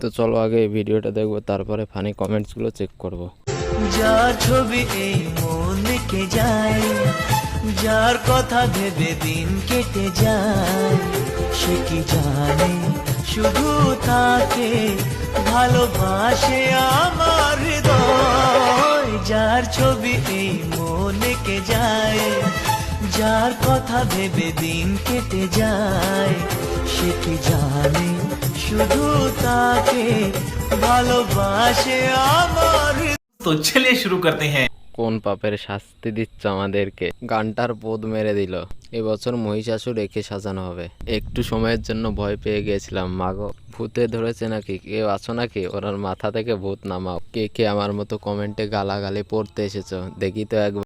তো চলো আগে এই ভিডিওটা দেখবো, তারপরে ফানি কমেন্টসগুলো চেক করব। যার ছবি এই মন কে যায়, যার কথা ভেবে দিন কেটে যায়, সে কি জানে শুধু তাকে ভালোবাসে আমার হৃদয়। যার ছবি এই মন কে যায়, যার কথা ভেবে দিন কেটে যায়, সে কি জানে শুধু তাকে ভালোবাসে আমার। तो चलिए शुरू करते हैं। কোন পাপের শাস্তি দিচ্ছ আমাদেরকে? গানটার পোদ মেরে দিল। এবছর মহিষাসুর একে সাজানো হবে। একটু সময়ের জন্য ভয় পেয়ে গিয়েছিলাম, মাগো ভূতে ধরেছে নাকি, কেউ আছো নাকি, ওনার মাথা থেকে ভূত নামাও। কে কে আমার মতো কমেন্টে গালাগালি পড়তে এসেছো দেখি তো একবার।